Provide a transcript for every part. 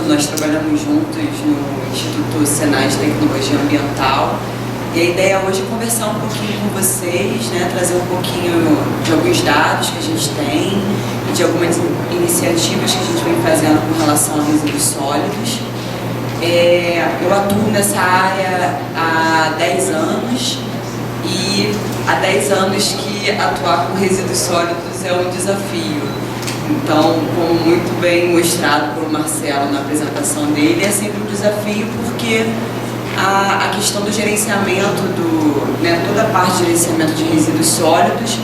nós trabalhamos juntos no Instituto Senai de Tecnologia Ambiental. E a ideia hoje é conversar um pouquinho com vocês, né, trazer um pouquinho de alguns dados que a gente tem e de algumas iniciativas que a gente vem fazendo com relação a resíduos sólidos. Eu atuo nessa área há 10 anos e há 10 anos que atuar com resíduos sólidos é um desafio. Então, como muito bem mostrado pelo Marcelo na apresentação dele, é sempre um desafio porque a questão do gerenciamento, toda a parte de gerenciamento de resíduos sólidos,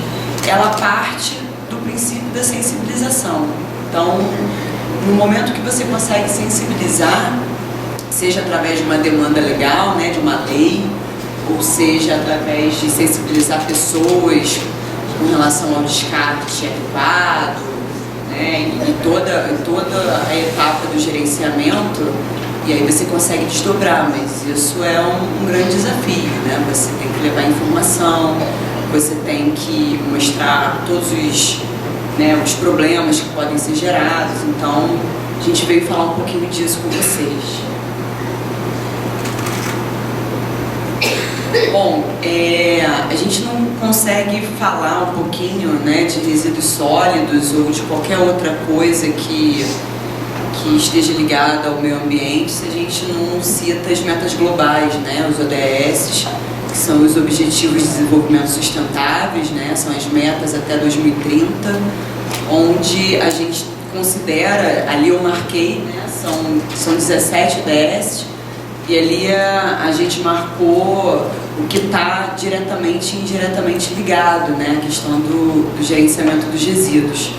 ela parte do princípio da sensibilização. Então, no momento que você consegue sensibilizar, seja através de uma demanda legal, né, de uma lei, ou seja através de sensibilizar pessoas com relação ao descarte adequado, né, e toda a etapa do gerenciamento, e aí você consegue desdobrar, mas isso é um grande desafio, né? Você tem que levar informação, você tem que mostrar todos os problemas que podem ser gerados. Então, a gente veio falar um pouquinho disso com vocês. Bom, a gente não consegue falar um pouquinho, né, de resíduos sólidos ou de qualquer outra coisa que esteja ligada ao meio ambiente se a gente não cita as metas globais, né, os ODS, que são os Objetivos de Desenvolvimento Sustentáveis, né, são as metas até 2030, onde a gente considera, ali eu marquei, né, são 17 ODS, e ali a gente marcou o que está diretamente e indiretamente ligado, né, a questão do gerenciamento dos resíduos.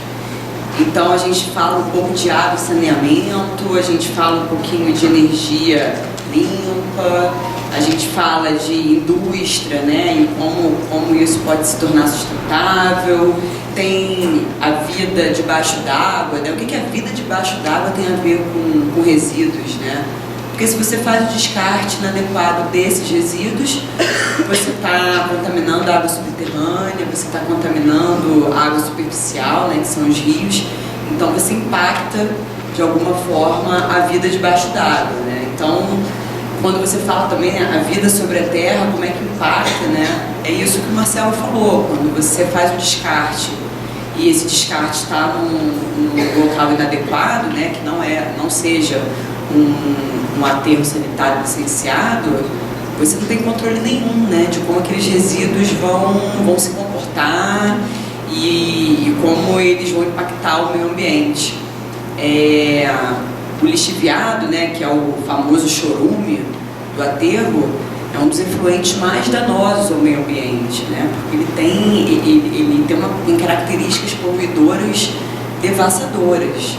Então a gente fala um pouco de água e saneamento, a gente fala um pouquinho de energia limpa, a gente fala de indústria, né, e como isso pode se tornar sustentável. Tem a vida debaixo d'água, né? O que a vida debaixo d'água tem a ver com resíduos, né? Porque se você faz o descarte inadequado desses resíduos, você está contaminando a água subterrânea, você está contaminando a água superficial, né, que são os rios. Então você impacta, de alguma forma, a vida debaixo d'água, né? Então, quando você fala também, né, a vida sobre a terra, como é que impacta, né? É isso que o Marcelo falou, quando você faz o descarte e esse descarte está num local inadequado, né, que não seja um aterro sanitário licenciado, você não tem controle nenhum, né, de como aqueles resíduos vão se comportar e como eles vão impactar o meio ambiente. O lixiviado, né, que é o famoso chorume do aterro, é um dos efluentes mais danosos ao meio ambiente, né, porque ele tem características poluidoras devassadoras.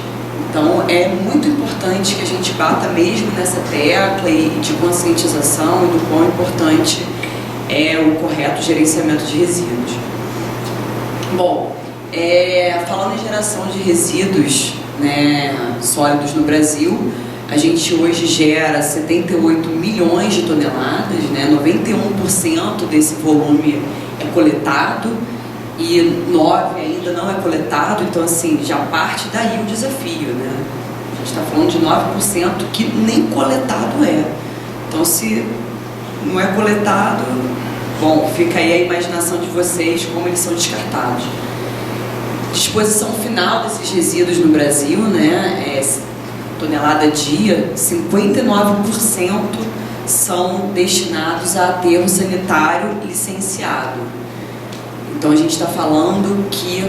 Então é muito importante que a gente bata mesmo nessa tecla de conscientização e do quão importante é o correto gerenciamento de resíduos. Bom, falando em geração de resíduos, né, sólidos no Brasil, a gente hoje gera 78 milhões de toneladas, né, 91% desse volume é coletado e 9% ainda não é coletado, então assim, já parte daí o desafio, né? A gente está falando de 9% que nem coletado é. Então se não é coletado, bom, fica aí a imaginação de vocês como eles são descartados. Disposição final desses resíduos no Brasil, né, tonelada dia, 59% são destinados a aterro sanitário licenciado. Então a gente está falando que,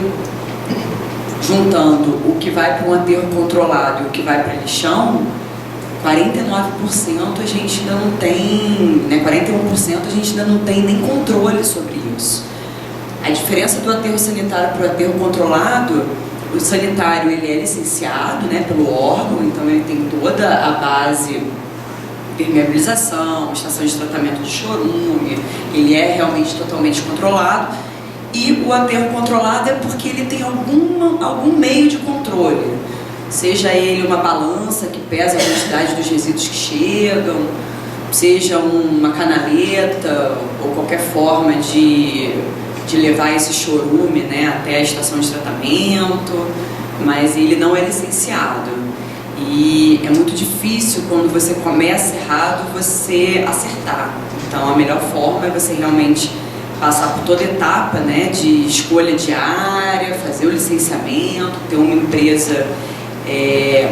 juntando o que vai para um aterro controlado e o que vai para lixão, 49% a gente ainda não tem, né, 41% a gente ainda não tem nem controle sobre isso. A diferença do aterro sanitário para o aterro controlado, o sanitário ele é licenciado, né, pelo órgão, então ele tem toda a base permeabilização, estação de tratamento de chorume, ele é realmente totalmente controlado. E o aterro controlado é porque ele tem algum meio de controle, seja ele uma balança que pesa a quantidade dos resíduos que chegam, seja uma canaleta ou qualquer forma de levar esse chorume, né, até a estação de tratamento, mas ele não é licenciado. E é muito difícil, quando você começa errado, você acertar. Então a melhor forma é você realmente passar por toda etapa, né, de escolha de área, fazer o licenciamento, ter uma empresa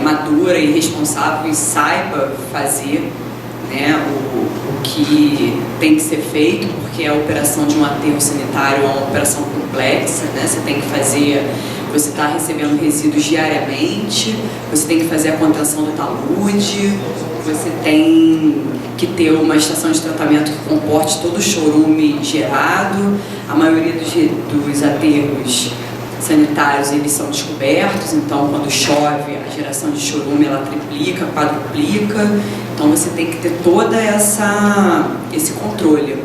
madura e responsável e saiba fazer, né, o que tem que ser feito, porque a operação de um aterro sanitário é uma operação complexa, né? Você tem que fazer, você está recebendo resíduos diariamente, você tem que fazer a contenção do talude, você tem que ter uma estação de tratamento que comporte todo o chorume gerado. A maioria dos aterros sanitários, eles são descobertos, então quando chove a geração de chorume ela triplica, quadruplica, então você tem que ter toda esse controle.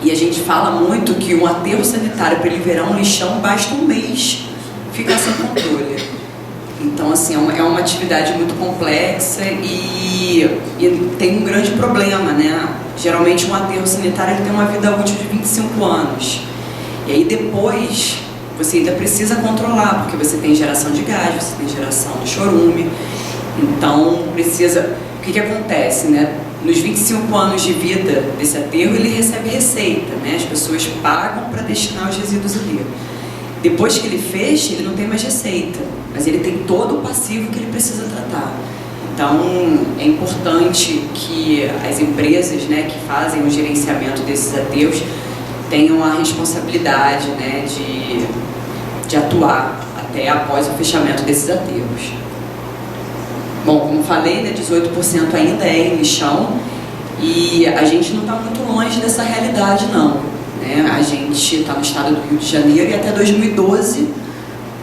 E a gente fala muito que um aterro sanitário, para ele virar um lixão, basta um mês ficar sem controle. Então assim, é uma atividade muito complexa e tem um grande problema, né? Geralmente um aterro sanitário ele tem uma vida útil de 25 anos, e aí depois você ainda precisa controlar, porque você tem geração de gás, você tem geração de chorume. Então precisa... O que acontece, né? Nos 25 anos de vida desse aterro, ele recebe receita, né? As pessoas pagam para destinar os resíduos ali. Depois que ele fecha, ele não tem mais receita, mas ele tem todo o passivo que ele precisa tratar. Então é importante que as empresas, né, que fazem o gerenciamento desses aterros tenham a responsabilidade, né, de atuar até após o fechamento desses aterros. Bom, como falei, né, 18% ainda é em lixão, e a gente não está muito longe dessa realidade não, né? A gente está no estado do Rio de Janeiro e até 2012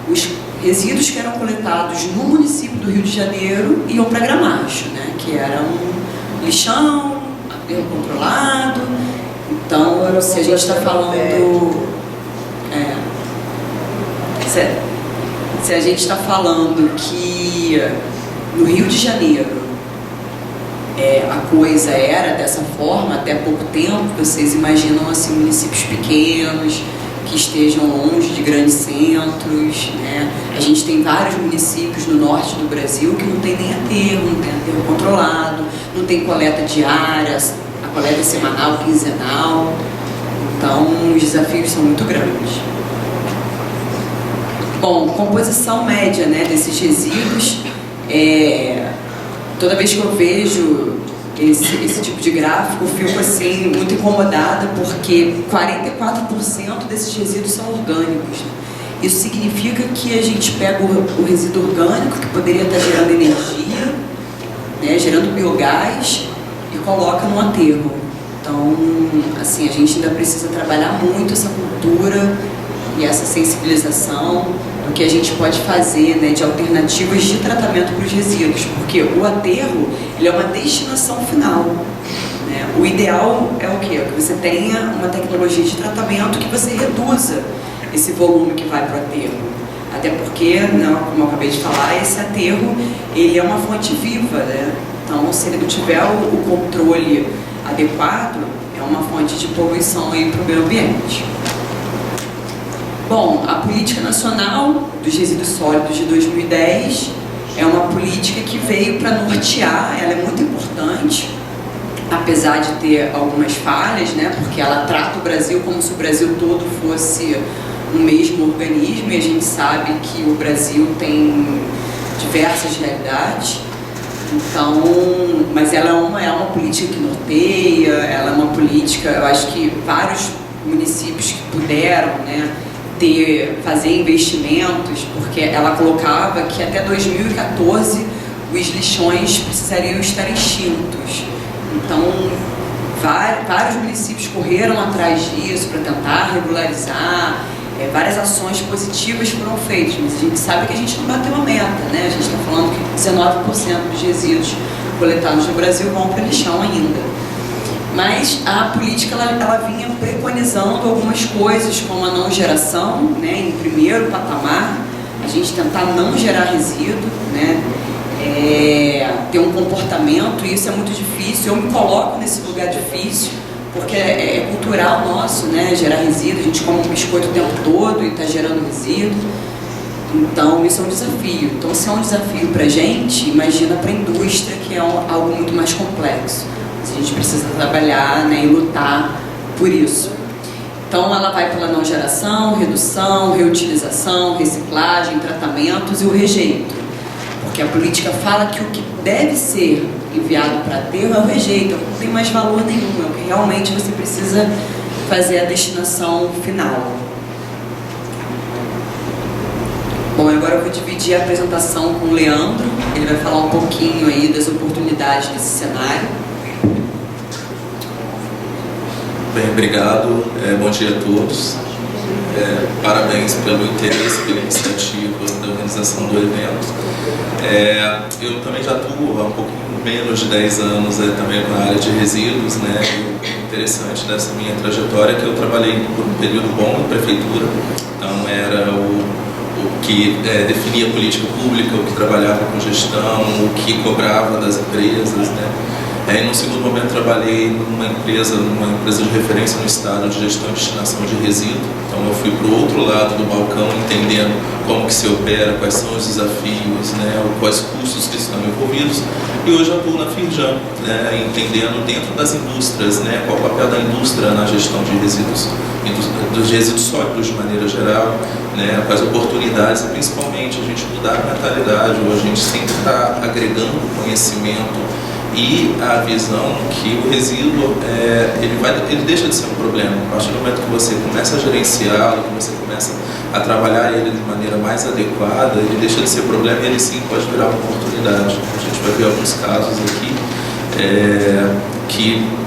os resíduos que eram coletados no município do Rio de Janeiro iam para Gramacho, né, que era um lixão, aterro controlado. Então, se a gente está falando... se a gente está falando que no Rio de Janeiro a coisa era dessa forma até pouco tempo, vocês imaginam assim, municípios pequenos, que estejam longe de grandes centros, né? A gente tem vários municípios no norte do Brasil que não tem nem aterro, não tem aterro controlado, não tem coleta diária, a coleta é semanal, quinzenal. Então, os desafios são muito grandes. Bom, composição média, né, desses resíduos. Toda vez que eu vejo esse tipo de gráfico, eu fico assim, muito incomodada, porque 44% desses resíduos são orgânicos. Isso significa que a gente pega o resíduo orgânico, que poderia estar gerando energia, né, gerando biogás, e coloca no aterro. Então, assim, a gente ainda precisa trabalhar muito essa cultura e essa sensibilização do que a gente pode fazer, né, de alternativas de tratamento para os resíduos, porque o aterro ele é uma destinação final, né? O ideal é o quê? É que você tenha uma tecnologia de tratamento que você reduza esse volume que vai para o aterro. Até porque, né, como eu acabei de falar, esse aterro ele é uma fonte viva, né? Então, se ele não tiver o controle adequado, é uma fonte de poluição para o meio ambiente. Bom, a Política Nacional dos Resíduos Sólidos de 2010 é uma política que veio para nortear, ela é muito importante, apesar de ter algumas falhas, né, porque ela trata o Brasil como se o Brasil todo fosse um mesmo organismo, e a gente sabe que o Brasil tem diversas realidades. Então, mas ela é uma política que norteia, ela é uma política, eu acho que vários municípios que puderam, né, fazer investimentos, porque ela colocava que até 2014 os lixões precisariam estar extintos. Então, vários municípios correram atrás disso para tentar regularizar, várias ações positivas foram feitas, mas a gente sabe que a gente não bateu a meta, né? A gente está falando que 19% dos resíduos coletados no Brasil vão para lixão ainda. Mas a política ela vinha preconizando algumas coisas, como a não geração, né, em primeiro patamar, a gente tentar não gerar resíduo, né, ter um comportamento, e isso é muito difícil. Eu me coloco nesse lugar difícil, porque é cultural nosso, né, gerar resíduo. A gente come um biscoito o tempo todo e está gerando resíduo. Então, isso é um desafio. Então, se é um desafio para a gente, imagina para a indústria, que é algo muito mais complexo. A gente precisa trabalhar, né, e lutar por isso. Então, ela vai pela não geração, redução, reutilização, reciclagem, tratamentos e o rejeito. Porque a política fala que o que deve ser enviado para aterro é o rejeito, não tem mais valor nenhum, é o que realmente você precisa fazer a destinação final. Bom, agora eu vou dividir a apresentação com o Leandro, ele vai falar um pouquinho aí das oportunidades desse cenário. Bem, obrigado, bom dia a todos. Parabéns pelo interesse, pela iniciativa da organização do evento. Eu também já atuo há um pouquinho menos de 10 anos também na área de resíduos, né? E o interessante dessa minha trajetória é que eu trabalhei por um período bom em prefeitura, então era o que definia a política pública, o que trabalhava com gestão, o que cobrava das empresas, né? E no segundo momento trabalhei numa empresa de referência no estado de gestão e destinação de resíduo. Então eu fui para o outro lado do balcão, entendendo como que se opera, quais são os desafios, né, quais custos que estão envolvidos. E hoje atuo na Firjan, né, entendendo dentro das indústrias, né, qual o papel da indústria na gestão de resíduos, dos resíduos sólidos de maneira geral, né, quais oportunidades, e principalmente a gente mudar a mentalidade, ou a gente sempre está agregando conhecimento e a visão que o resíduo ele deixa de ser um problema. A partir do momento que você começa a gerenciá-lo, que você começa a trabalhar ele de maneira mais adequada, ele deixa de ser problema e ele sim pode virar uma oportunidade. A gente vai ver alguns casos aqui que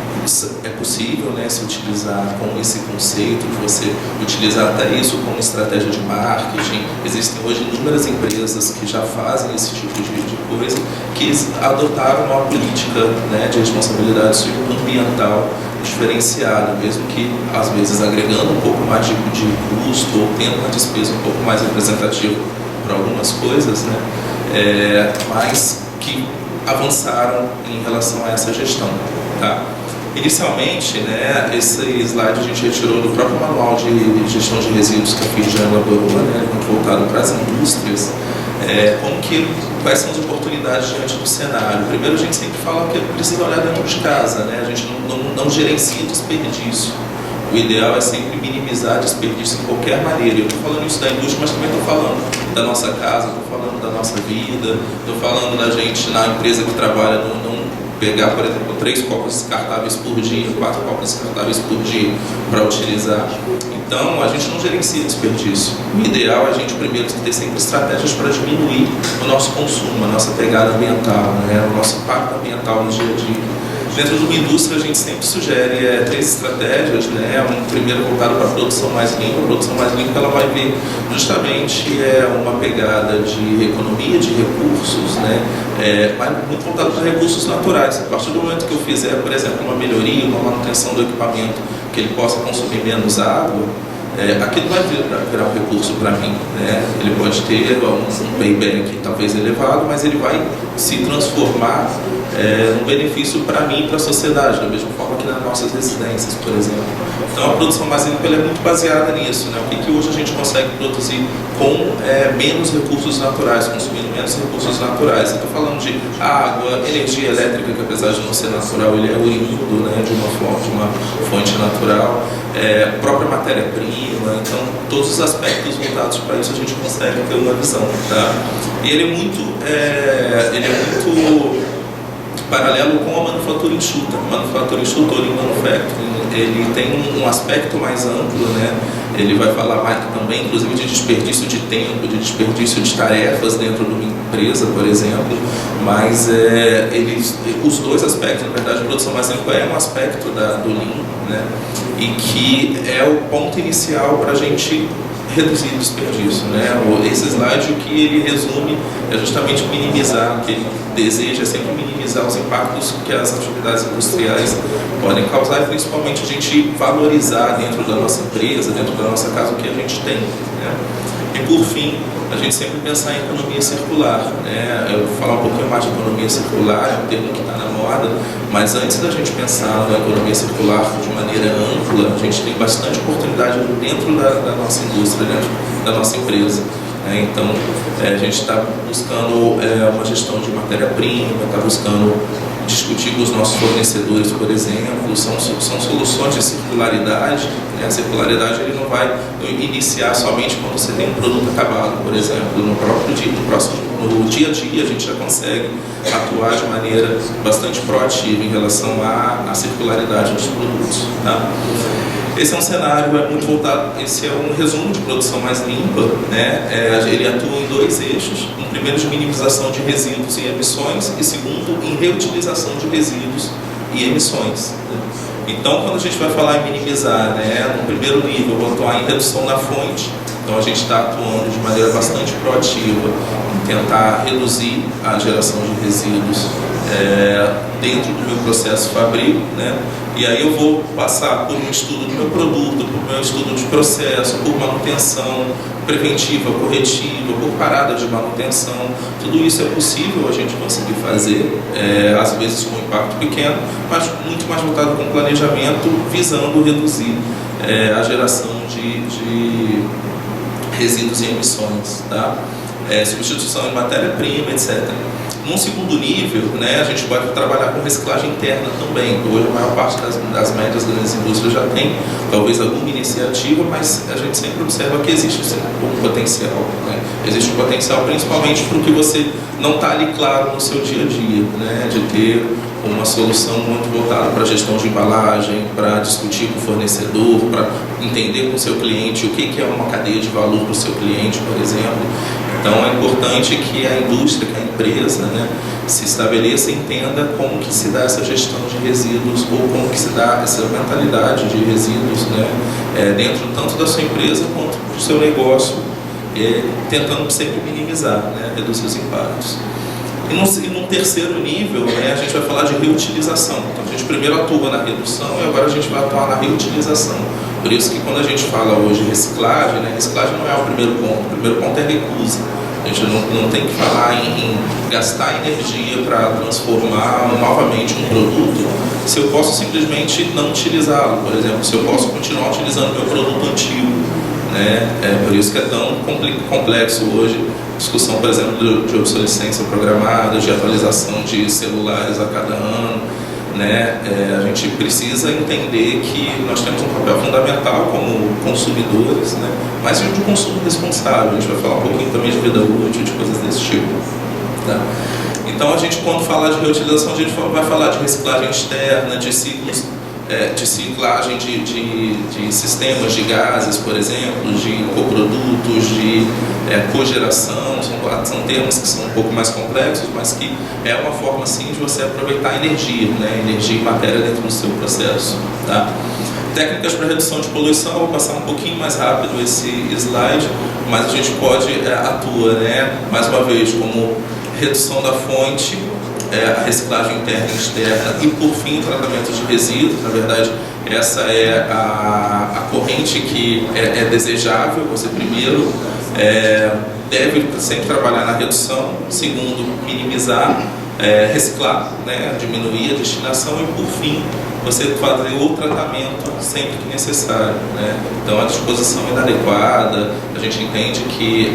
é possível, né, se utilizar com esse conceito, de você utilizar até isso como estratégia de marketing. Existem hoje inúmeras empresas que já fazem esse tipo de coisa, que adotaram uma política, né, de responsabilidade ambiental diferenciada, mesmo que às vezes agregando um pouco mais de custo ou tendo uma despesa um pouco mais representativa para algumas coisas, né, mas que avançaram em relação a essa gestão, tá? Inicialmente, né, esse slide a gente retirou do próprio manual de gestão de resíduos que a Firjan elaborou, né, voltado para as indústrias, quais são as oportunidades diante do cenário. Primeiro, a gente sempre fala que precisa olhar dentro de casa, né, a gente não gerencia desperdício. O ideal é sempre minimizar desperdício em qualquer maneira. Eu estou falando isso da indústria, mas também estou falando da nossa casa, estou falando da nossa vida, estou falando da gente na empresa que trabalha pegar, por exemplo, 3 copos descartáveis por dia, 4 copos descartáveis por dia para utilizar. Então, a gente não gerencia desperdício. O ideal é a gente primeiro ter sempre estratégias para diminuir o nosso consumo, a nossa pegada ambiental, né, o nosso impacto ambiental no dia a dia. Dentro de uma indústria, a gente sempre sugere 3 estratégias, né? Primeiro voltado para a produção mais limpa. A produção mais limpa ela vai ver justamente uma pegada de economia de recursos, né? Mas muito voltado para recursos naturais. A partir do momento que eu fizer, por exemplo, uma melhoria, uma manutenção do equipamento, que ele possa consumir menos água, aquilo vai virar um recurso para mim, né? Ele pode ter um payback talvez elevado, mas ele vai se transformar um benefício para mim e para a sociedade, da mesma forma que nas nossas residências, por exemplo. Então a produção mais limpa é muito baseada nisso, né? O que hoje a gente consegue produzir com menos recursos naturais, consumindo menos recursos naturais. Eu estou falando de água, energia elétrica, que apesar de não ser natural, ele é oriundo, né, de uma fonte natural, própria matéria-prima. Então todos os aspectos voltados para isso a gente consegue ter uma visão, tá? E ele é muito paralelo com a manufatura enxuta. Manufatura enxuta ou lean manufacturing, ele tem um aspecto mais amplo, né? Ele vai falar mais também, inclusive, de desperdício de tempo, de desperdício de tarefas dentro de uma empresa, por exemplo, mas os dois aspectos, na verdade, a produção mais limpa é um aspecto do lean, né? E que é o ponto inicial para a gente reduzir o desperdício, né? Esse slide, o que ele resume é justamente minimizar, o que ele deseja é sempre minimizar os impactos que as atividades industriais podem causar e principalmente a gente valorizar dentro da nossa empresa, dentro da nossa casa, o que a gente tem, né? E por fim, a gente sempre pensar em economia circular, né? Eu vou falar um pouquinho mais de economia circular, é um termo que está na moda, mas antes da gente pensar na economia circular de maneira ampla, a gente tem bastante oportunidade dentro da nossa indústria, dentro da nossa empresa. né? Então, a gente está buscando uma gestão de matéria-prima, está buscando discutir com os nossos fornecedores, por exemplo, são soluções de circularidade, né? A circularidade ele não vai iniciar somente quando você tem um produto acabado, por exemplo, no dia a dia a gente já consegue atuar de maneira bastante proativa em relação à circularidade dos produtos, tá? Esse é um cenário muito voltado, esse é um resumo de produção mais limpa, né? Ele atua em dois eixos, um primeiro de minimização de resíduos e emissões e segundo em reutilização de resíduos e emissões. Então, quando a gente vai falar em minimizar, né, no primeiro nível, vou atuar em redução na fonte. Então, a gente está atuando de maneira bastante proativa em tentar reduzir a geração de resíduos dentro do meu processo fabril, né? E aí eu vou passar por um estudo do meu produto, por meu estudo de processo, por manutenção preventiva, corretiva, por parada de manutenção. Tudo isso é possível a gente conseguir fazer, às vezes com impacto pequeno, mas muito mais voltado com planejamento, visando reduzir a geração de resíduos e emissões, tá? Substituição de matéria-prima, etc. Num segundo nível, né, a gente pode trabalhar com reciclagem interna também. Hoje a maior parte das médias grandes indústrias já tem talvez alguma iniciativa, mas a gente sempre observa que existe um potencial, né? Existe um potencial principalmente para o que você não está ali claro no seu dia a dia, né? De ter uma solução muito voltada para a gestão de embalagem, para discutir com o fornecedor, para entender com o seu cliente o que é uma cadeia de valor para o seu cliente, por exemplo. Então é importante que a indústria, que a empresa, né, se estabeleça e entenda como que se dá essa gestão de resíduos ou como que se dá essa mentalidade de resíduos, né, dentro tanto da sua empresa quanto do seu negócio, tentando sempre minimizar, né, reduzir os impactos. E num terceiro nível, né, a gente vai falar de reutilização. Então a gente primeiro atua na redução e agora a gente vai atuar na reutilização. Por isso que quando a gente fala hoje de reciclagem, né, reciclagem não é o primeiro ponto. O primeiro ponto é recusa. A gente não tem que falar em gastar energia para transformar novamente um produto se eu posso simplesmente não utilizá-lo. Por exemplo, se eu posso continuar utilizando meu produto antigo, né? Por isso que é tão complexo hoje a discussão, por exemplo, de obsolescência programada, de atualização de celulares a cada ano, né? A gente precisa entender que nós temos um papel fundamental como consumidores, né? Mas de consumo responsável. A gente vai falar um pouquinho também de vida útil, de coisas desse tipo, tá? Então a gente, quando fala de reutilização, a gente vai falar de reciclagem externa, de ciclos, de ciclagem de sistemas de gases, por exemplo, de coprodutos, de cogeração. São termos que são um pouco mais complexos, mas que é uma forma sim de você aproveitar a energia, né? Energia e matéria dentro do seu processo, tá? Técnicas para redução de poluição, eu vou passar um pouquinho mais rápido esse slide, mas a gente pode atuar, né, mais uma vez, como redução da fonte, a reciclagem interna e externa e, por fim, o tratamento de resíduos. Na verdade, essa é a corrente que é desejável. Você, primeiro, deve sempre trabalhar na redução, segundo, minimizar, reciclar, né, diminuir a destinação e, por fim, você fazer o tratamento sempre que necessário, né? Então, a disposição inadequada, a gente entende que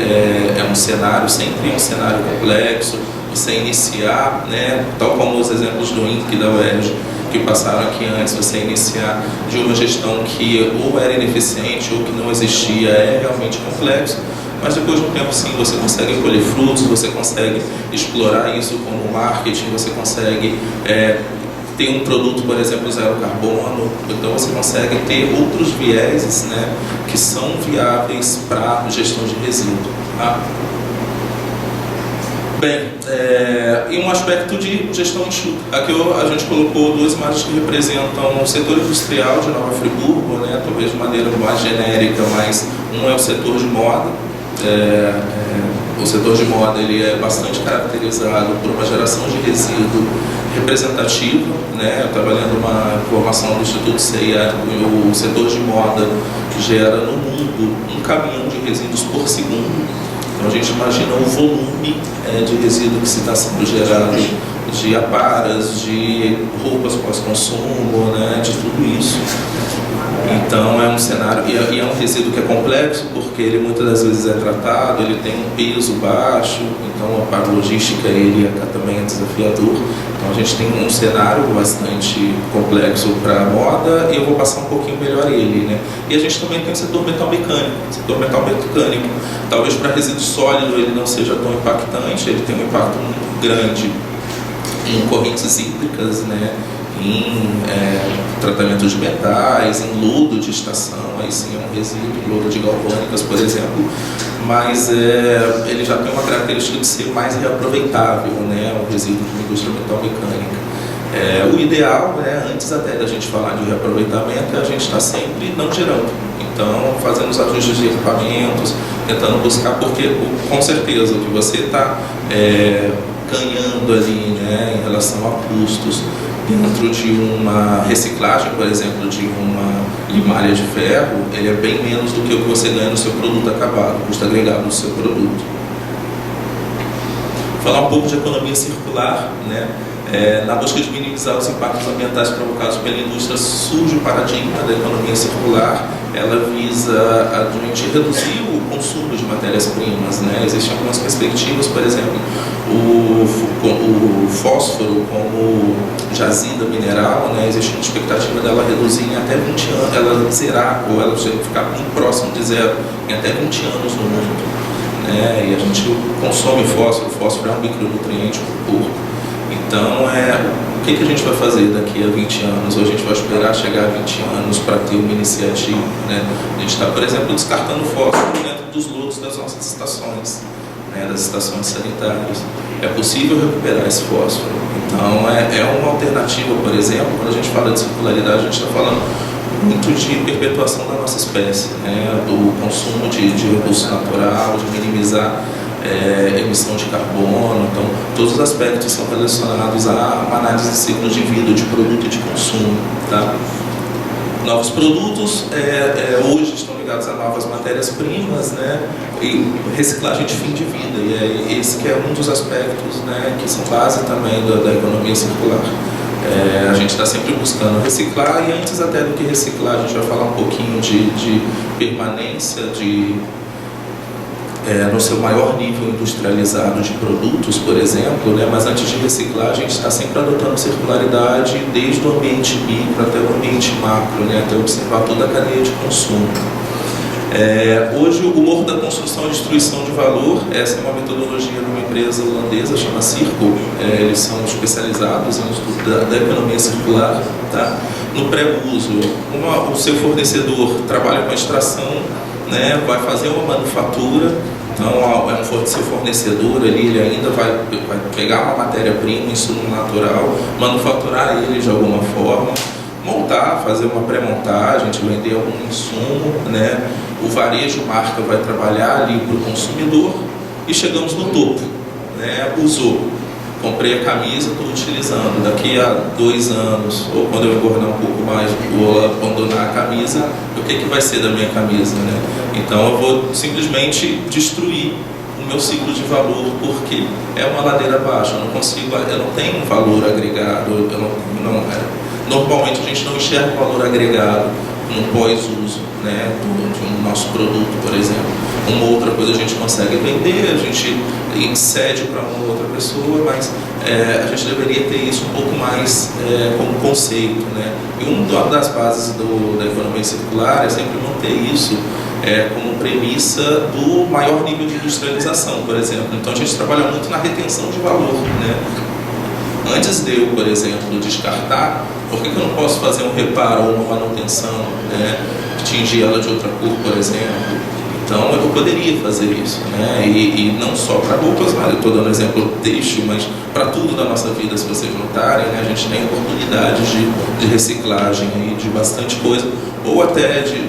é um cenário, sempre um cenário complexo. Você iniciar, né, tal como os exemplos do INC e da UERJ que passaram aqui antes, você iniciar de uma gestão que ou era ineficiente ou que não existia, é realmente complexo, mas depois de um tempo sim, você consegue colher frutos, você consegue explorar isso como marketing, você consegue ter um produto, por exemplo, zero carbono, então você consegue ter outros vieses, né, que são viáveis para gestão de resíduo, tá? Bem, e um aspecto de gestão enxuta. Aqui a gente colocou duas imagens que representam o setor industrial de Nova Friburgo, né, talvez de maneira mais genérica, mas um é o setor de moda. O setor de moda ele é bastante caracterizado por uma geração de resíduo representativa, né? Eu estava lendo uma informação do Instituto CIA, o setor de moda gera no mundo 1 caminhão de resíduos por segundo. Então a gente imagina o volume de resíduo que está sendo gerado, de aparas, de roupas pós-consumo, né, de tudo isso. Então é um cenário, e é um resíduo que é complexo, porque ele muitas das vezes é tratado, ele tem um peso baixo, então a logística ele também é desafiador. Então a gente tem um cenário bastante complexo para a moda, e eu vou passar um pouquinho melhor ele, né? E a gente também tem o setor metal mecânico. O setor metal mecânico, talvez para resíduo sólido ele não seja tão impactante, ele tem um impacto muito grande em correntes hídricas, né? Em tratamento de metais, em lodo de estação, aí sim é um resíduo, lodo de galvânicas, por exemplo, mas ele já tem uma característica de ser mais reaproveitável, né, o resíduo de uma indústria metalmecânica. O ideal, né, antes até da gente falar de reaproveitamento, é a gente estar sempre não gerando. Então, fazendo os ajustes de equipamentos, tentando buscar, porque com certeza o que você está ganhando ali, né, em relação a custos, dentro de uma reciclagem, por exemplo, de uma limalha de ferro, ele é bem menos do que o que você ganha no seu produto acabado, custo agregado no seu produto. Falar um pouco de economia circular, né? Na busca de minimizar os impactos ambientais provocados pela indústria, surge o paradigma da economia circular. Ela visa a gente reduzir o consumo de matérias-primas, né? Existem algumas perspectivas, por exemplo, o fósforo como jazida mineral, né? Existe uma expectativa dela reduzir em até 20 anos, ela zerar, ou ela ficar muito próximo de zero, em até 20 anos no mundo, né? E a gente consome fósforo, o fósforo é um micronutriente para o corpo. Então, o que a gente vai fazer daqui a 20 anos? Ou a gente vai esperar chegar a 20 anos para ter uma iniciativa, né? A gente está, por exemplo, descartando fósforo dentro dos lodos das nossas estações, né, das estações sanitárias. É possível recuperar esse fósforo. Então, é uma alternativa, por exemplo, quando a gente fala de circularidade, a gente está falando muito de perpetuação da nossa espécie, né, do consumo de recurso natural, de minimizar emissão de carbono. Então, todos os aspectos são relacionados a uma análise de ciclo de vida, de produto e de consumo. Tá? Novos produtos hoje estão ligados a novas matérias-primas, né? E reciclagem de fim de vida. E esse que é um dos aspectos, né, que são base também da economia circular. A gente está sempre buscando reciclar, e antes até do que reciclar, a gente vai falar um pouquinho de permanência, no seu maior nível industrializado de produtos, por exemplo, né? Mas antes de reciclar, a gente está sempre adotando circularidade desde o ambiente micro até o ambiente macro, né? Até observar toda a cadeia de consumo. Hoje, o Morro da Construção e Destruição de Valor, essa é uma metodologia de uma empresa holandesa, chama Circle. Eles são especializados no estudo da economia circular, tá? No pré-uso. O seu fornecedor trabalha com a extração, né? Vai fazer uma manufatura. Então, seu fornecedor ali, ele ainda vai pegar uma matéria-prima, um insumo natural, manufaturar ele de alguma forma, montar, fazer uma pré-montagem, de vender algum insumo, né? O varejo marca vai trabalhar ali para o consumidor, e chegamos no topo, né? Usou, comprei a camisa, estou utilizando. Daqui a 2 anos, ou quando eu engordar um pouco mais, vou abandonar a camisa, o que vai ser da minha camisa, né? Então eu vou simplesmente destruir o meu ciclo de valor, porque é uma ladeira baixa, eu não tenho um valor agregado, normalmente a gente não enxerga o valor agregado no pós-uso, né, de um nosso produto, por exemplo. Uma outra coisa a gente consegue vender, a gente cede para uma outra pessoa, mas a gente deveria ter isso um pouco mais como conceito, né? E uma das bases da economia circular é sempre manter isso como premissa do maior nível de industrialização, por exemplo. Então a gente trabalha muito na retenção de valor, né? Antes de eu, por exemplo, descartar, por que eu não posso fazer um reparo ou uma manutenção, né? Tingir ela de outra cor, por exemplo? Então eu poderia fazer isso, né? E não só para roupas, mas eu estou dando exemplo têxtil, mas para tudo da nossa vida, se vocês notarem, né? A gente tem oportunidades de reciclagem aí, de bastante coisa, ou até de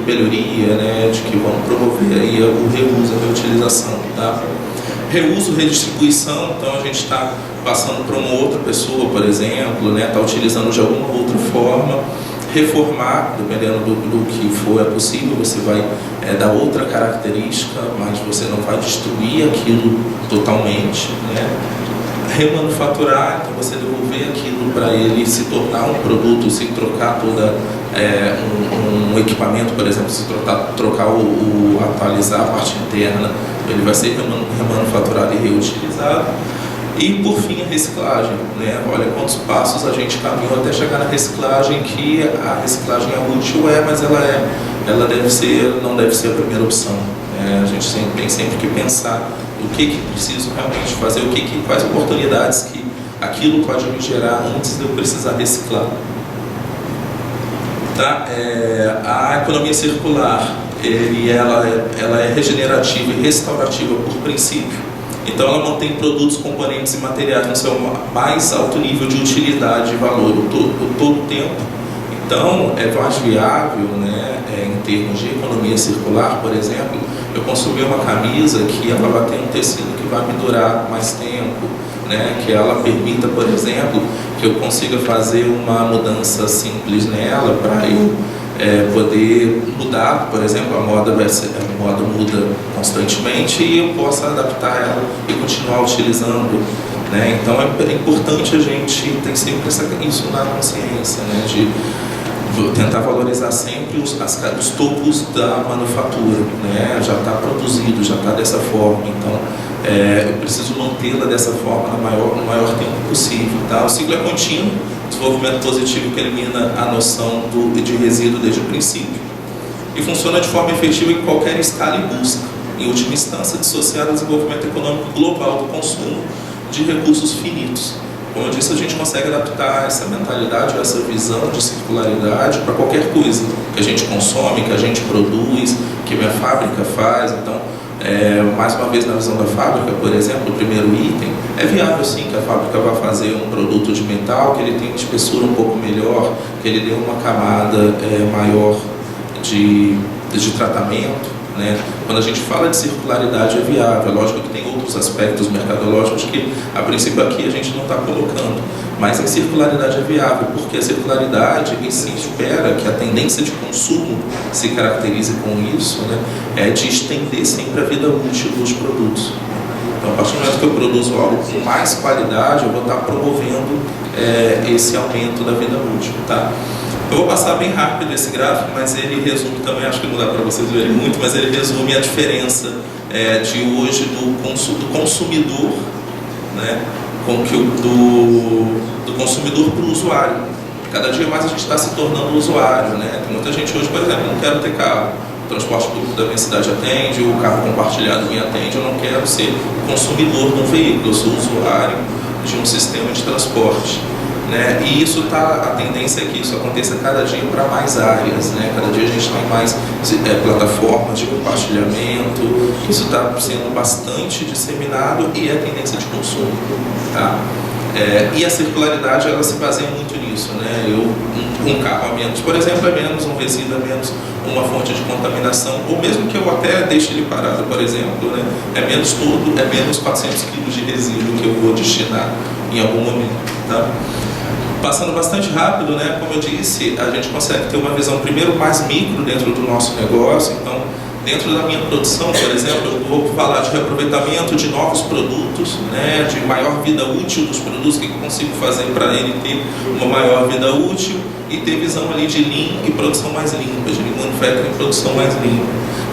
melhoria, né? De que vão promover aí o reuso, a reutilização, tá? Reuso, redistribuição, então a gente está passando para uma outra pessoa, por exemplo, né? Está utilizando de alguma outra forma. Reformar, dependendo do que for possível, você vai dar outra característica, mas você não vai destruir aquilo totalmente, né? remanufaturar, então você devolver aquilo para ele se tornar um produto, se trocar toda um equipamento, por exemplo, se trocar atualizar a parte interna, ele vai ser remanufaturado e reutilizado. E por fim a reciclagem, né? Olha quantos passos a gente caminhou até chegar na reciclagem, que a reciclagem é útil, mas ela não deve ser a primeira opção. A gente tem sempre que pensar o que preciso realmente fazer, quais oportunidades que aquilo pode me gerar antes de eu precisar reciclar. Tá? A economia circular, ela é regenerativa e restaurativa por princípio. Então ela mantém produtos, componentes e materiais no seu mais alto nível de utilidade e valor todo o tempo. Então é mais viável, né, em termos de economia circular, por exemplo, eu consumir uma camisa que ela vai ter um tecido que vai me durar mais tempo, né, que ela permita, por exemplo, que eu consiga fazer uma mudança simples nela para eu poder mudar, por exemplo, a moda muda constantemente e eu possa adaptar ela e continuar utilizando, né? Então é importante a gente ter sempre isso na consciência, né? De tentar valorizar sempre os topos da manufatura, né? Já está produzido, já está dessa forma, então eu preciso mantê-la dessa forma no maior tempo possível, tá? O ciclo é contínuo, desenvolvimento positivo que elimina a noção de resíduo desde o princípio e funciona de forma efetiva em qualquer escala e busca, em última instância, dissociar o desenvolvimento econômico global do consumo de recursos finitos. Como eu disse, a gente consegue adaptar essa mentalidade, essa visão de circularidade para qualquer coisa que a gente consome, que a gente produz, que minha fábrica faz. Então, mais uma vez na visão da fábrica, por exemplo, o primeiro item, é viável sim que a fábrica vá fazer um produto de metal, que ele tenha uma espessura um pouco melhor, que ele dê uma camada maior de tratamento, né? Quando a gente fala de circularidade é viável, é lógico que tem outros aspectos mercadológicos que a princípio aqui a gente não está colocando, mas a circularidade é viável, porque a circularidade e se espera que a tendência de consumo se caracterize com isso, né? É de estender sempre a vida útil dos produtos. Então, a partir do momento que eu produzo algo com mais qualidade, eu vou estar promovendo esse aumento da vida útil, tá? Eu vou passar bem rápido esse gráfico, mas ele resume também, acho que não dá para vocês verem muito, mas ele resume a diferença de hoje do consumidor, né, do consumidor para o usuário. Cada dia mais a gente está se tornando usuário, né? Tem muita gente hoje, por exemplo, não quero ter carro. O transporte público da minha cidade atende, o carro compartilhado me atende, eu não quero ser consumidor de um veículo, eu sou usuário de um sistema de transporte. Né? E a tendência é que isso aconteça cada dia para mais áreas, né? Cada dia a gente tem mais plataformas de compartilhamento, isso está sendo bastante disseminado e é a tendência de consumo, tá? E a circularidade ela se baseia muito nisso, né? Um carro a menos, por exemplo, é menos, um resíduo é menos, uma fonte de contaminação, ou mesmo que eu até deixe ele parado, por exemplo, né? É menos 400 quilos de resíduo que eu vou destinar em algum momento, tá? Passando bastante rápido, né? Como eu disse, a gente consegue ter uma visão primeiro mais micro dentro do nosso negócio. Então, dentro da minha produção, por exemplo, eu vou falar de reaproveitamento de novos produtos, né? De maior vida útil dos produtos, o que eu consigo fazer para ele ter uma maior vida útil e ter visão ali de lean e produção mais limpa, de lean manufacturing e produção mais limpa,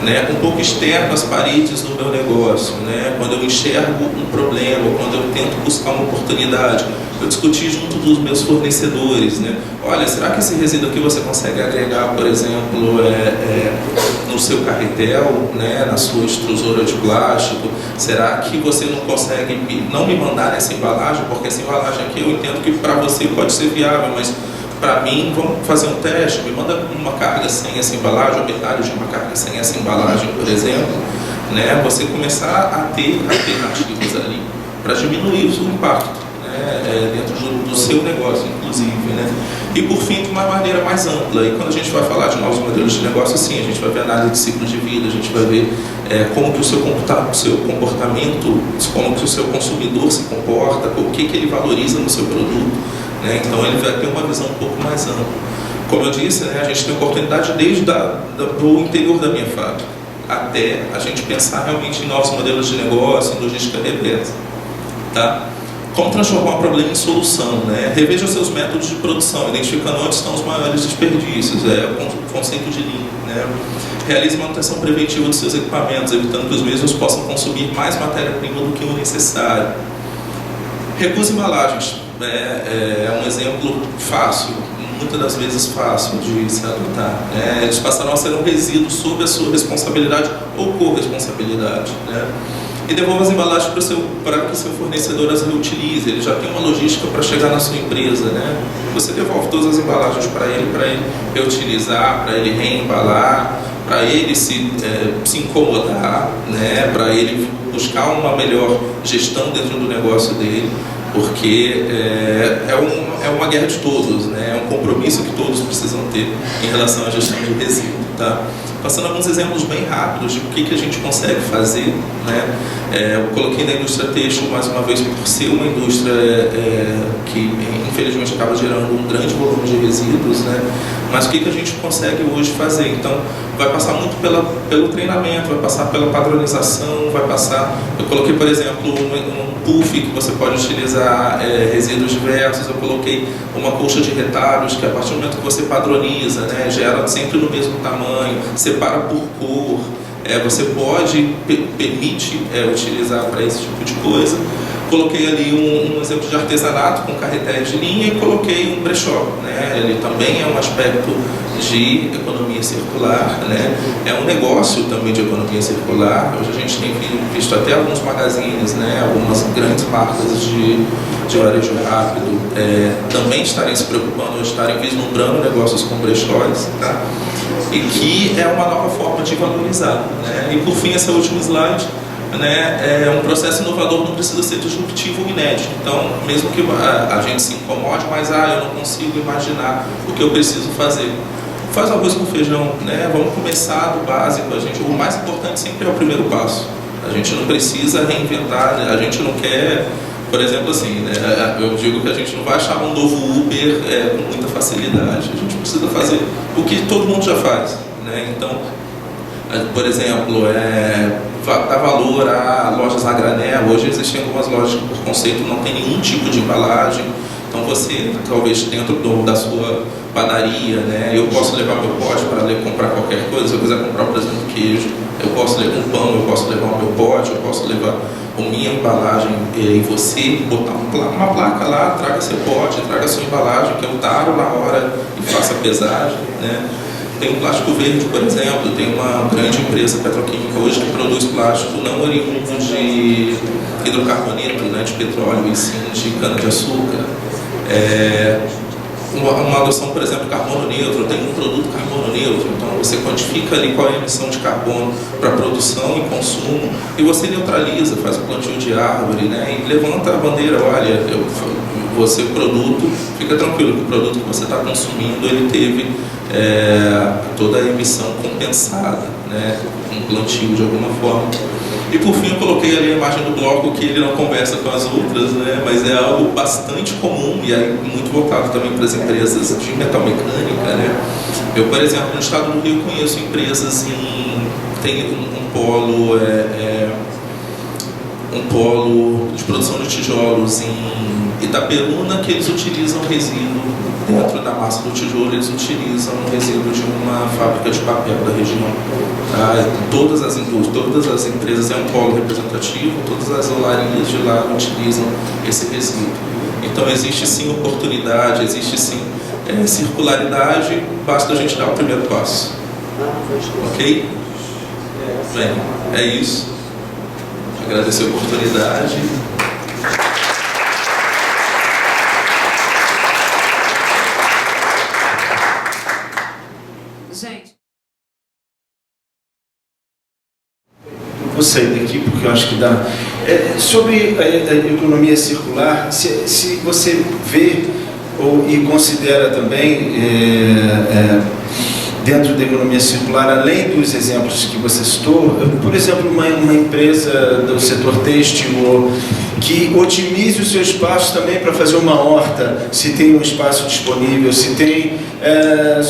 né? Um pouco externo às paredes do meu negócio, né? Quando eu enxergo um problema, quando eu tento buscar uma oportunidade, eu discuti junto dos meus fornecedores, né? Olha, será que esse resíduo aqui você consegue agregar, por exemplo, no seu carretel, né? Na sua extrusora de plástico? Será que você não consegue não me mandar essa embalagem? Porque essa embalagem aqui eu entendo que para você pode ser viável, mas para mim, vamos fazer um teste, me manda uma carga sem essa embalagem, ou metade de uma carga sem essa embalagem, por exemplo, né? Você começar a ter alternativas ali para diminuir o seu impacto, né? Dentro do seu negócio, inclusive, né? E por fim, de uma maneira mais ampla, e quando a gente vai falar de novos modelos de negócio, sim, a gente vai ver análise de ciclo de vida, a gente vai ver como que o seu comportamento, como que o seu consumidor se comporta, o que ele valoriza no seu produto, né? Então ele vai ter uma visão um pouco mais ampla. Como eu disse, né, a gente tem oportunidade desde do interior da minha fábrica até a gente pensar realmente em novos modelos de negócio, em logística reversa, tá? Como transformar um problema em solução, né? Reveja seus métodos de produção, identificando onde estão os maiores desperdícios, o conceito de Lean, né? Realize manutenção preventiva dos seus equipamentos, evitando que os mesmos possam consumir mais matéria-prima do que o necessário. Recuse embalagens, é um exemplo fácil, muitas das vezes fácil de se adotar, né? Eles passarão a ser um resíduo sob a sua responsabilidade ou corresponsabilidade, né? E devolva as embalagens para que seu fornecedor as reutilize. Ele já tem uma logística para chegar na sua empresa, né? Você devolve todas as embalagens para ele reutilizar, para ele reembalar, para ele se incomodar, né? Para ele buscar uma melhor gestão dentro do negócio dele, porque é uma guerra de todos, né? É um compromisso que todos precisam ter em relação à gestão de resíduo, tá? Passando alguns exemplos bem rápidos de o que a gente consegue fazer, né? Eu coloquei na indústria têxtil, mais uma vez, por ser uma indústria que infelizmente acaba gerando um grande volume de resíduos, né? Mas o que a gente consegue hoje fazer? Então, vai passar muito pelo treinamento, vai passar pela padronização, vai passar... Eu coloquei, por exemplo, um puff que você pode utilizar resíduos diversos, eu coloquei uma colcha de retalhos que a partir do momento que você padroniza, né, gera sempre no mesmo tamanho, separa por cor, você permite utilizar para esse tipo de coisa. Coloquei ali um exemplo de artesanato com carretéis de linha e coloquei um brechó, né? Ele também é um aspecto de economia circular, né? É um negócio também de economia circular. Hoje a gente tem visto até alguns magazines, né? Algumas grandes marcas de varejo rápido também estarem se preocupando, estarem vislumbrando negócios com brechós, tá? E que é uma nova forma de valorizar, né? E por fim, esse último slide, né, um processo inovador não precisa ser disruptivo ou inédito. Então, mesmo que a gente se incomode, mas eu não consigo imaginar o que eu preciso fazer. Faz arroz com feijão, né? Vamos começar do básico. O mais importante sempre é o primeiro passo. A gente não precisa reinventar, a gente não quer, por exemplo, assim, né, eu digo que a gente não vai achar um novo Uber com muita facilidade. A gente precisa fazer o que todo mundo já faz, né? Então, por exemplo, dar valor a lojas a granel. Hoje existem algumas lojas que, por conceito, não tem nenhum tipo de embalagem. Então você, talvez dentro da sua padaria, né, eu posso levar meu pote para comprar qualquer coisa. Se eu quiser comprar, por exemplo, queijo, eu posso levar um pão, eu posso levar o meu pote, eu posso levar a minha embalagem e você botar uma placa lá, traga seu pote, traga sua embalagem, que eu taro na hora e faça a pesagem, né? Tem o plástico verde, por exemplo, tem uma grande empresa petroquímica hoje que produz plástico não oriundo de hidrocarboneto, né, de petróleo, e sim de cana-de-açúcar. Uma adoção, por exemplo, carbono neutro, tem um produto carbono neutro, então você quantifica ali qual é a emissão de carbono para produção e consumo, e você neutraliza, faz o plantio de árvore, né, e levanta a bandeira, olha, você, o produto, fica tranquilo que o produto que você está consumindo, ele teve toda a emissão compensada, né, um plantio de alguma forma. E por fim eu coloquei ali a imagem do bloco que ele não conversa com as outras, né, mas é algo bastante comum e aí muito voltado também para as empresas de metalmecânica, né. Eu, por exemplo, no estado do Rio conheço empresas tem um polo de produção de tijolos em Itaperuna que eles utilizam resíduo dentro da massa do tijolo, eles utilizam o resíduo de uma fábrica de papel da região. Tá? Todas as indústrias, todas as empresas, é um polo representativo, todas as olarias de lá utilizam esse resíduo. Então existe sim oportunidade, existe sim circularidade, basta a gente dar o primeiro passo. Ok? Bem, é isso. Agradecer a oportunidade. Gente. Vou sair daqui porque eu acho que dá. Sobre a economia circular, se você vê e considera também dentro da economia circular, além dos exemplos que você citou, por exemplo, uma empresa do setor têxtil que otimize o seu espaço também para fazer uma horta, se tem um espaço disponível, se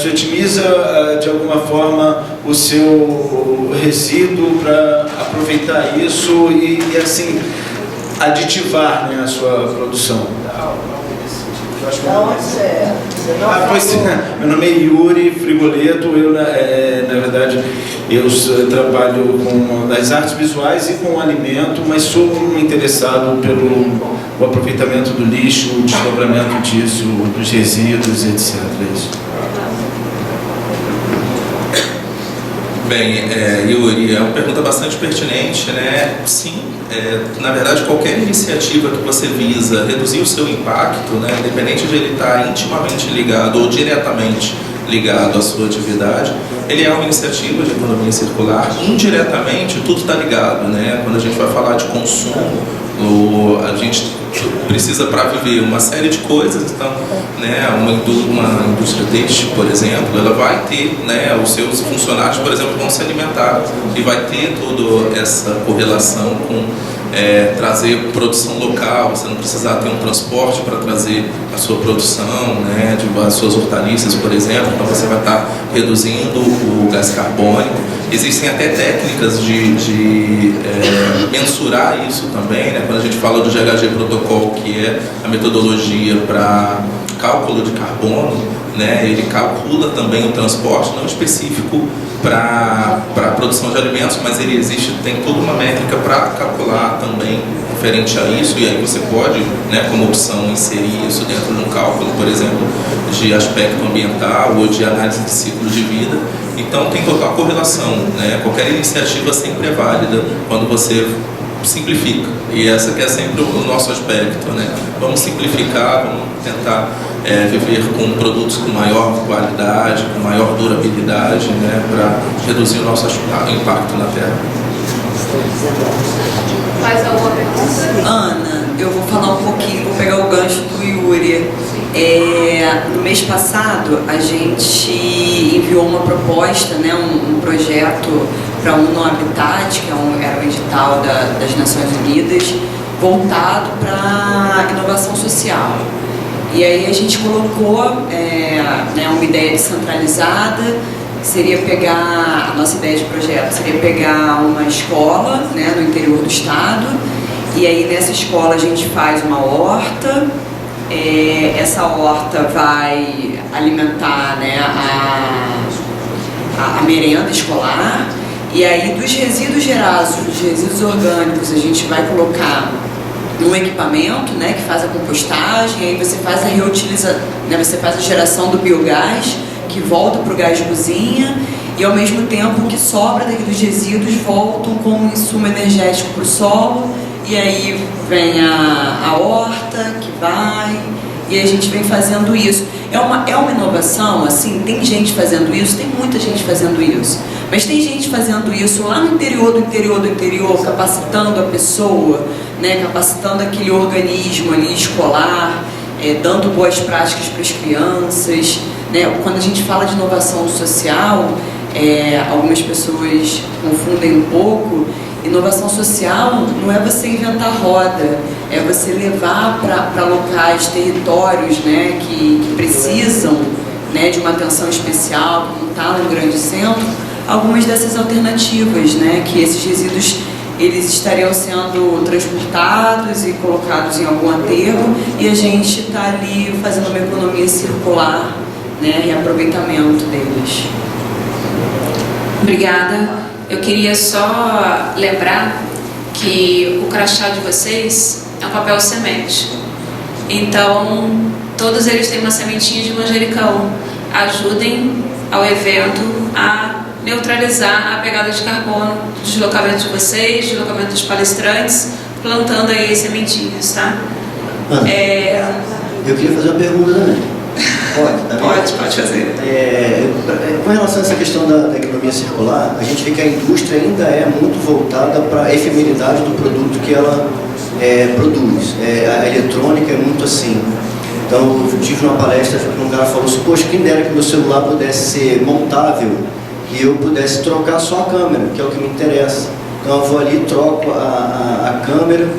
otimiza de alguma forma o seu resíduo para aproveitar isso e assim aditivar, né, a sua produção. Pois é. Meu nome é Yuri Frigoleto. Eu, na verdade, eu trabalho com as artes visuais e com alimento, mas sou interessado pelo o aproveitamento do lixo, o desdobramento disso, dos resíduos, etc. É isso. Bem, Yuri, é uma pergunta bastante pertinente, né? Sim, na verdade, qualquer iniciativa que você visa reduzir o seu impacto, né, independente de ele estar intimamente ligado ou diretamente ligado à sua atividade, ele é uma iniciativa de economia circular. Indiretamente, tudo está ligado, né? Quando a gente vai falar de consumo, a gente precisa para viver uma série de coisas. Então, né, uma indústria têxtil, por exemplo, ela vai ter, né, os seus funcionários, por exemplo, vão se alimentar e vai ter toda essa correlação com trazer produção local. Você não precisar ter um transporte para trazer a sua produção, né, as suas hortaliças, por exemplo. Então você vai estar reduzindo o gás carbônico. Existem até técnicas de mensurar isso também, né? Quando a gente fala do GHG Protocol, que é a metodologia para cálculo de carbono, né? Ele calcula também o transporte, não específico para a produção de alimentos, mas ele tem toda uma métrica para calcular também referente a isso, e aí você pode, né, como opção, inserir isso dentro de um cálculo, por exemplo, de aspecto ambiental ou de análise de ciclo de vida. Então tem total correlação, né? Qualquer iniciativa sempre é válida quando você simplifica, e essa que é sempre o nosso aspecto, né? Vamos simplificar, vamos tentar viver com produtos com maior qualidade, com maior durabilidade, né, para reduzir o nosso impacto na Terra. Mais alguma pergunta? Ana, eu vou falar um pouquinho, vou pegar o gancho do Yuri. No mês passado, a gente enviou uma proposta, né, um projeto para o UNO Habitat, que era um edital das Nações Unidas, voltado para inovação social. E aí a gente colocou uma ideia descentralizada, que seria pegar, a nossa ideia de projeto seria pegar uma escola, né, no interior do estado, e aí nessa escola a gente faz uma horta. Essa horta vai alimentar, né, a merenda escolar, e aí dos resíduos gerados, dos resíduos orgânicos, a gente vai colocar um equipamento, né, que faz a compostagem, aí você faz a reutilização, né, você faz a geração do biogás, que volta para o gás de cozinha, e ao mesmo tempo que sobra dos resíduos voltam como insumo energético para o solo. E aí vem a horta que vai, e a gente vem fazendo isso. É uma inovação, assim, tem gente fazendo isso, tem muita gente fazendo isso. Mas tem gente fazendo isso lá no interior do interior, capacitando a pessoa, né, capacitando aquele organismo ali escolar, dando boas práticas para as crianças. Né? Quando a gente fala de inovação social, algumas pessoas confundem um pouco. Inovação social não é você inventar roda, é você levar para locais, territórios, né, que precisam, né, de uma atenção especial, como está no grande centro, algumas dessas alternativas, né, que esses resíduos eles estariam sendo transportados e colocados em algum aterro, e a gente está ali fazendo uma economia circular, né, e aproveitamento deles. Obrigada. Eu queria só lembrar que o crachá de vocês é um papel semente. Então, todos eles têm uma sementinha de manjericão. Ajudem ao evento a neutralizar a pegada de carbono do deslocamento de vocês, deslocamento dos palestrantes, plantando aí sementinhas, tá? Eu queria fazer uma pergunta também. Pode fazer. Com relação a essa questão da economia circular, a gente vê que a indústria ainda é muito voltada para a efemeridade do produto que ela produz. A eletrônica é muito assim. Então, eu tive uma palestra que um cara falou assim: poxa, quem dera que meu celular pudesse ser montável e eu pudesse trocar só a câmera, que é o que me interessa. Então, eu vou ali, troco a câmera,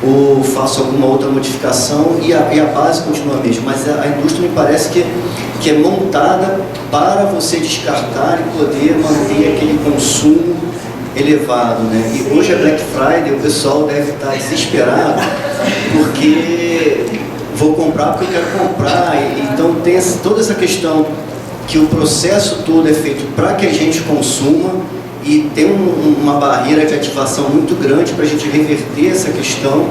ou faço alguma outra modificação e a base continua a mesma, mas a indústria me parece que é montada para você descartar e poder manter aquele consumo elevado, né? E hoje é Black Friday, o pessoal deve estar desesperado porque vou comprar porque eu quero comprar. Então tem toda essa questão que o processo todo é feito para que a gente consuma e tem uma barreira de ativação muito grande para a gente reverter essa questão.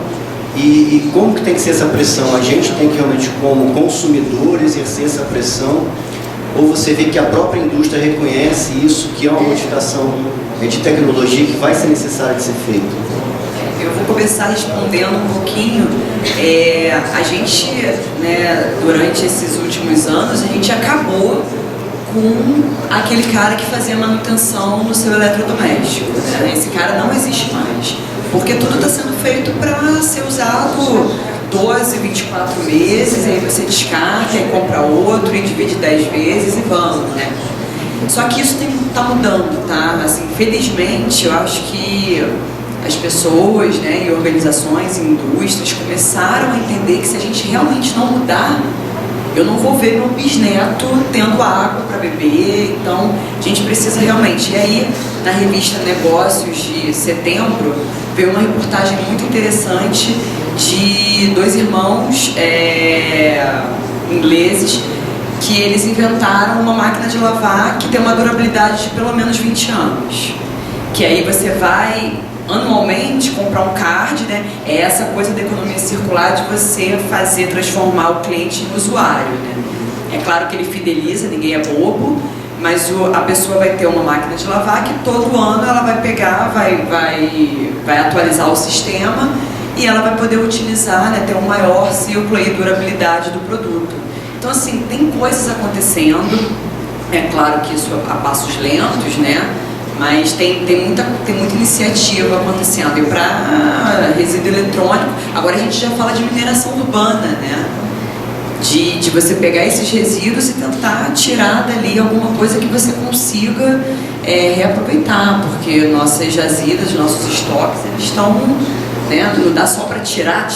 E como que tem que ser essa pressão? A gente tem que realmente, como consumidor, exercer essa pressão, ou você vê que a própria indústria reconhece isso, que é uma modificação de tecnologia que vai ser necessária de ser feita? Eu vou começar respondendo um pouquinho. A gente, né, durante esses últimos anos, a gente acabou com aquele cara que fazia manutenção no seu eletrodoméstico, né? Esse cara não existe mais, porque tudo está sendo feito para ser usado 12, 24 meses, aí você descarta e compra outro e divide 10 vezes e vamos, né? Só que isso está mudando, tá? Assim, felizmente, eu acho que as pessoas, né, e organizações e indústrias começaram a entender que se a gente realmente não mudar, eu não vou ver meu bisneto tendo água para beber. Então a gente precisa realmente. E aí, na revista Negócios de setembro, veio uma reportagem muito interessante de dois irmãos ingleses que eles inventaram uma máquina de lavar que tem uma durabilidade de pelo menos 20 anos. Que aí você vai anualmente comprar um card, né? É essa coisa da economia circular, de você transformar o cliente em usuário, né? É claro que ele fideliza, ninguém é bobo, mas a pessoa vai ter uma máquina de lavar que todo ano ela vai pegar, vai atualizar o sistema e ela vai poder utilizar, né, ter um maior ciclo e durabilidade do produto. Então, assim, tem coisas acontecendo, é claro que isso a passos lentos, né? Mas tem muita iniciativa acontecendo. E para resíduo eletrônico, agora a gente já fala de mineração urbana, né? De você pegar esses resíduos e tentar tirar dali alguma coisa que você consiga reaproveitar, porque nossas jazidas, nossos estoques, eles estão, né? Não dá só para tirar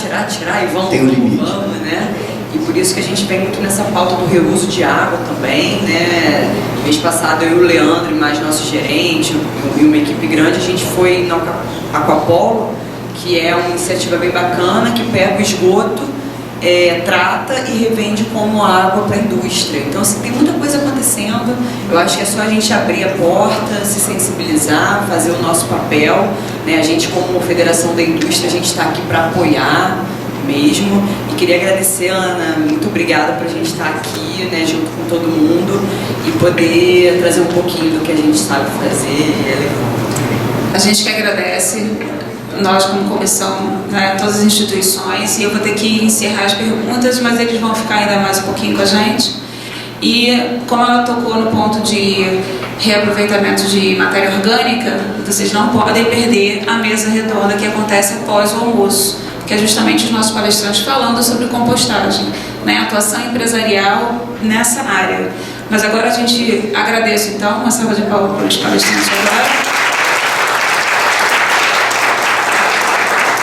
e vamos, tem um limite, né? E por isso que a gente vem muito nessa pauta do reuso de água também, né? Mês passado eu e o Leandro e mais nosso gerente e uma equipe grande, a gente foi na Aquapolo, que é uma iniciativa bem bacana, que pega o esgoto, trata e revende como água para a indústria. Então, assim, tem muita coisa acontecendo. Eu acho que é só a gente abrir a porta, se sensibilizar, fazer o nosso papel, né? A gente, como Federação da Indústria, a gente está aqui para apoiar mesmo. E queria agradecer, Ana, muito obrigada por a gente estar aqui, né, junto com todo mundo e poder trazer um pouquinho do que a gente sabe fazer. A gente que agradece, nós como comissão, né, todas as instituições, e eu vou ter que encerrar as perguntas, mas eles vão ficar ainda mais um pouquinho com a gente. E como ela tocou no ponto de reaproveitamento de matéria orgânica, vocês não podem perder a mesa redonda que acontece após o almoço, que é justamente os nossos palestrantes falando sobre compostagem, né, atuação empresarial nessa área. Mas agora a gente agradece, então, uma salva de palmas para os palestrantes agora.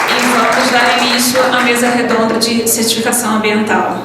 E vamos dar início à mesa redonda de certificação ambiental.